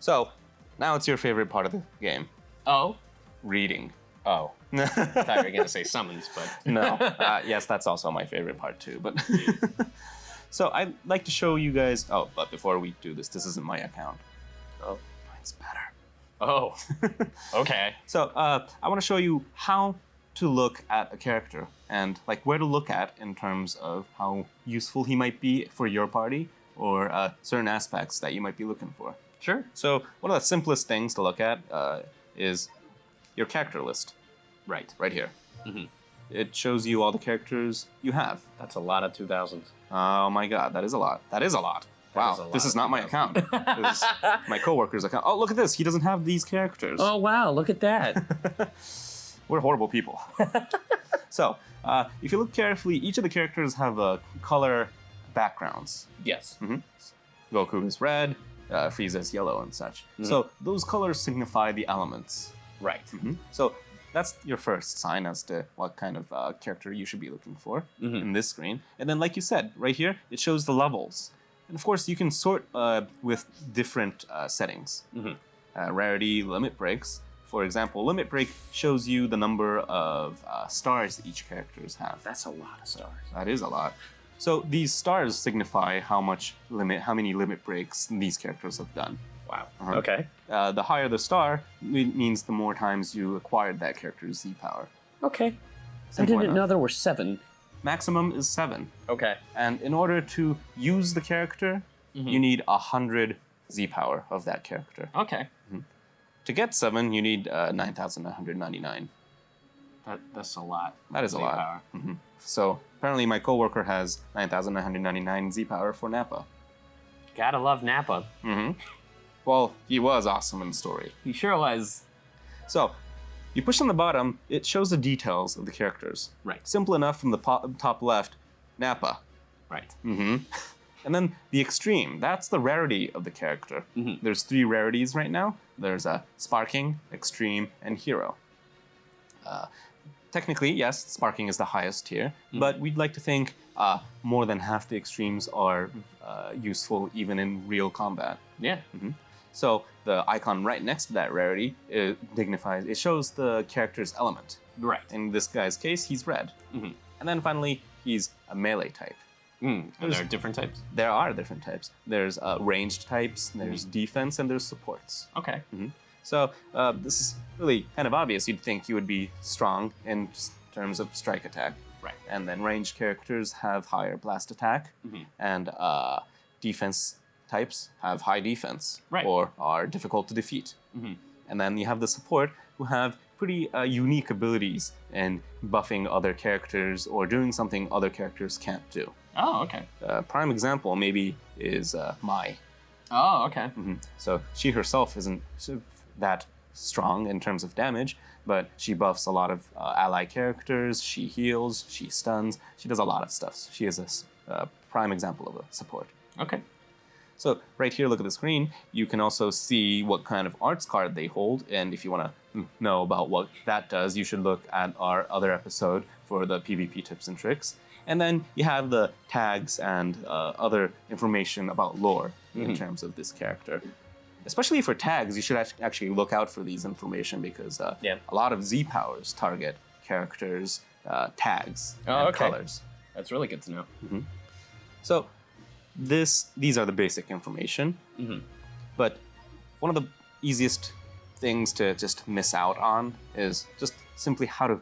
So, now it's your favorite part of the game. Oh? Reading. Oh. I thought you were going to say summons, but... No. Yes, that's also my favorite part too, but... So, I'd like to show you guys... Oh, but before we do this isn't my account. Oh, mine's better. Oh. Okay. So, I want to show you how to look at a character and like where to look at in terms of how useful he might be for your party or certain aspects that you might be looking for. Sure. So one of the simplest things to look at is your character list. Right here. Mm-hmm. It shows you all the characters you have. That's a lot of 2000s. Oh my god, that is a lot. That is a lot. Wow, this is not my account. This is my coworker's account. Oh, look at this. He doesn't have these characters. Oh, wow, look at that. We're horrible people. So, if you look carefully, each of the characters have color backgrounds. Yes. Mm-hmm. Goku is red, Frieza is yellow and such. Mm-hmm. So, those colors signify the elements. Right. Mm-hmm. So, that's your first sign as to what kind of character you should be looking for in this screen. And then, like you said, right here, it shows the levels. And of course, you can sort with different settings. Rarity, limit breaks. For example, limit break shows you the number of stars each characters have. That's a lot of stars. That is a lot. So these stars signify how many limit breaks these characters have done. Wow. Okay. The higher the star means the more times you acquired that character's Z power. Okay. Simple I didn't enough. know there were 7. Maximum is 7. Okay. And in order to use the character, you need 100 Z power of that character. Okay. To get 7, you need 9,999. That's a lot. That is a lot. So apparently my coworker has 9,999 Z power for Nappa. Gotta love Nappa. Well, he was awesome in the story. He sure was. So, you push on the bottom, it shows the details of the characters. Right. Simple enough from the top left, Nappa. Right. And then the extreme, that's the rarity of the character. There's 3 rarities right now. There's Sparking, Extreme, and Hero. Technically, yes, Sparking is the highest tier, but we'd like to think more than half the extremes are useful even in real combat. Yeah. So the icon right next to that rarity, it shows the character's element. Right. In this guy's case, he's red. And then finally, he's a melee type. And there are different types? There are different types. There's ranged types, there's defense, and there's supports. Okay. So this is really kind of obvious. You'd think you would be strong in terms of strike attack. Right. And then ranged characters have higher blast attack, and defense types have high defense, or are difficult to defeat. And then you have the support, who have pretty unique abilities in buffing other characters or doing something other characters can't do. Oh, okay. Prime example maybe is Mai. Oh, okay. So she herself isn't that strong in terms of damage, but she buffs a lot of ally characters, she heals, she stuns, she does a lot of stuff. She is a prime example of a support. Okay. So right here, look at the screen, you can also see what kind of arts card they hold, and if you want to know about what that does, you should look at our other episode for the PvP tips and tricks. And then you have the tags and other information about lore in terms of this character. Especially for tags, you should actually look out for these information because a lot of Z powers target characters' tags and colors. That's really good to know. So these are the basic information. But one of the easiest things to just miss out on is just simply how to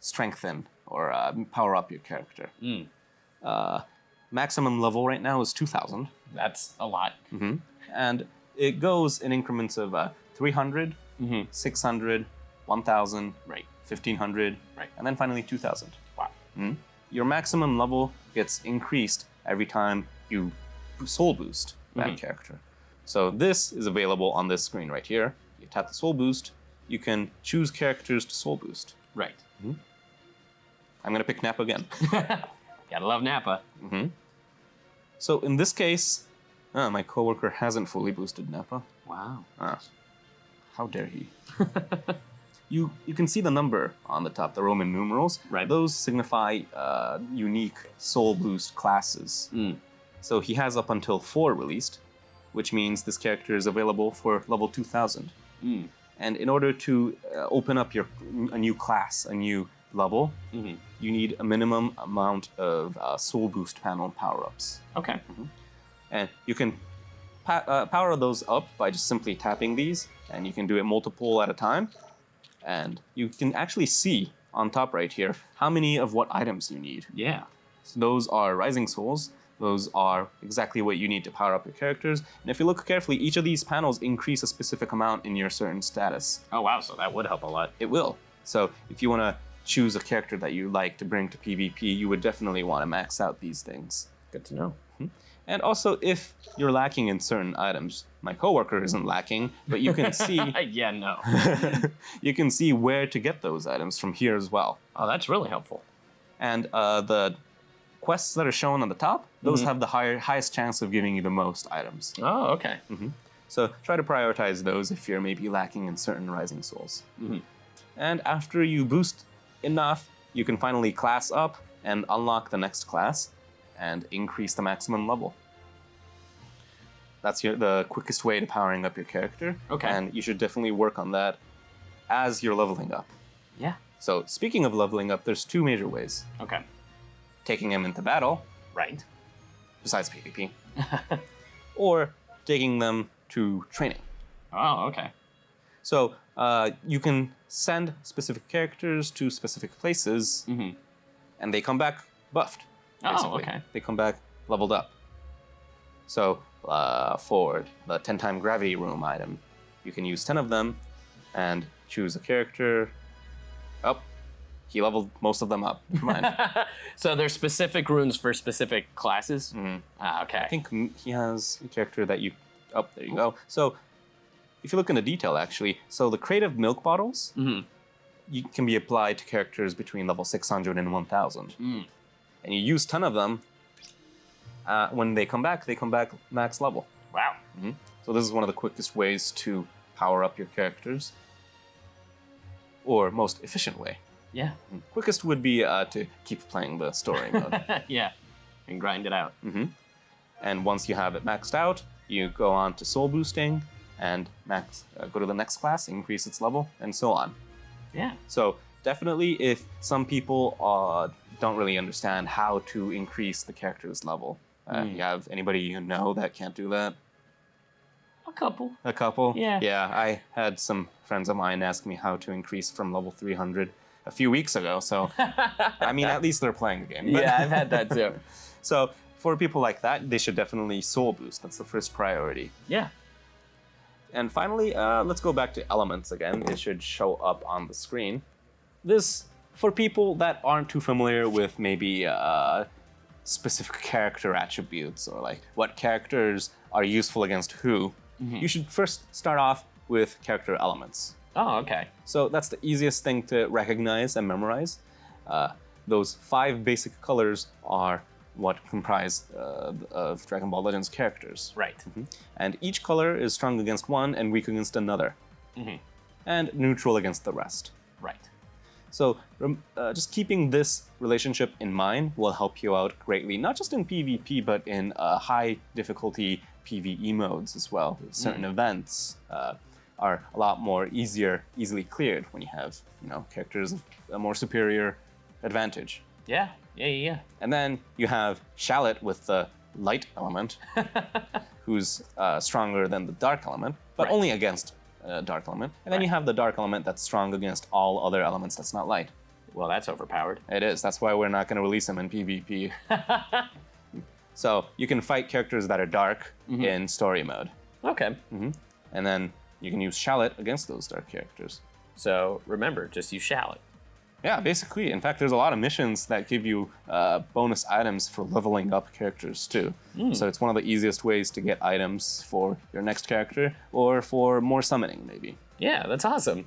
strengthen or power up your character. Maximum level right now is 2,000. That's a lot. And it goes in increments of 300, 600, 1,000, 1,500, and then finally 2,000. Wow. Your maximum level gets increased every time you soul boost that character. So this is available on this screen right here. You tap the soul boost, you can choose characters to soul boost. Right. I'm going to pick Nappa again. Gotta love Nappa. So in this case, my coworker hasn't fully boosted Nappa. Wow. How dare he? You can see the number on the top, the Roman numerals. Right. Those signify unique soul boost classes. So he has up until 4 released. which means this character is available for level 2000. And in order to open up a new class, a new level, you need a minimum amount of soul boost panel power-ups. Okay. And you can power those up by just simply tapping these, and you can do it multiple at a time. And you can actually see on top right here how many of what items you need. Yeah. So those are Rising Souls. Those are exactly what you need to power up your characters. And if you look carefully, each of these panels increase a specific amount in your certain status. Oh, wow. So that would help a lot. It will. So if you want to choose a character that you like to bring to PvP, you would definitely want to max out these things. Good to know. And also, if you're lacking in certain items, my coworker isn't lacking, but you can see Yeah, no. you can see where to get those items from here as well. Oh, that's really helpful. And the quests that are shown on the top, those have the highest chance of giving you the most items. Oh, okay. So try to prioritize those if you're maybe lacking in certain Rising Souls. And after you boost enough, you can finally class up and unlock the next class and increase the maximum level. That's the quickest way to powering up your character. Okay. And you should definitely work on that as you're leveling up. Yeah. So speaking of leveling up, there's two major ways. Okay. Taking them into battle, Right. besides PvP, or taking them to training. Oh, okay. So you can send specific characters to specific places, and they come back buffed. Basically. Oh, okay. They come back leveled up. So for the 10-time gravity room item, you can use 10 of them and choose a character. Oh, he leveled most of them up. Come on. So there's specific runes for specific classes? Ah, okay. I think he has a character that you... Oh, there you go. So if you look into detail, actually, so the creative milk bottles you can be applied to characters between level 600 and 1000. And you use 10 of them, when they come back max level. Wow. So this is one of the quickest ways to power up your characters. Or most efficient way. Yeah. Quickest would be to keep playing the story mode. Yeah. And grind it out. And once you have it maxed out, you go on to soul boosting and go to the next class, increase its level, and so on. Yeah. So definitely, if some people don't really understand how to increase the character's level, you have anybody you know that can't do that? A couple. A couple? Yeah. Yeah, I had some friends of mine ask me how to increase from level 300 a few weeks ago, so I mean, at least they're playing the game. But Yeah, I've had that too. So for people like that, they should definitely soul boost. That's the first priority. Yeah. And finally, let's go back to elements again. It should show up on the screen. This, for people that aren't too familiar with maybe specific character attributes or like what characters are useful against who, you should first start off with character elements. Oh, okay. So that's the easiest thing to recognize and memorize. Those 5 basic colors are what comprise of Dragon Ball Legends characters. Right. And each color is strong against one and weak against another. And neutral against the rest. Right. So just keeping this relationship in mind will help you out greatly, not just in PvP, but in high difficulty PvE modes as well. Certain events are a lot more easily cleared when you have, characters of a more superior advantage. Yeah. Yeah. And then you have Shallot with the light element, who's stronger than the dark element, but Right. only against dark element. And then you have the dark element that's strong against all other elements that's not light. Well, that's overpowered. It is. That's why we're not going to release him in PvP. So you can fight characters that are dark in story mode. Okay. And then you can use Shallot against those dark characters. So remember, just use Shallot. Yeah, basically. In fact, there's a lot of missions that give you bonus items for leveling up characters too. So it's one of the easiest ways to get items for your next character or for more summoning maybe. Yeah, that's awesome.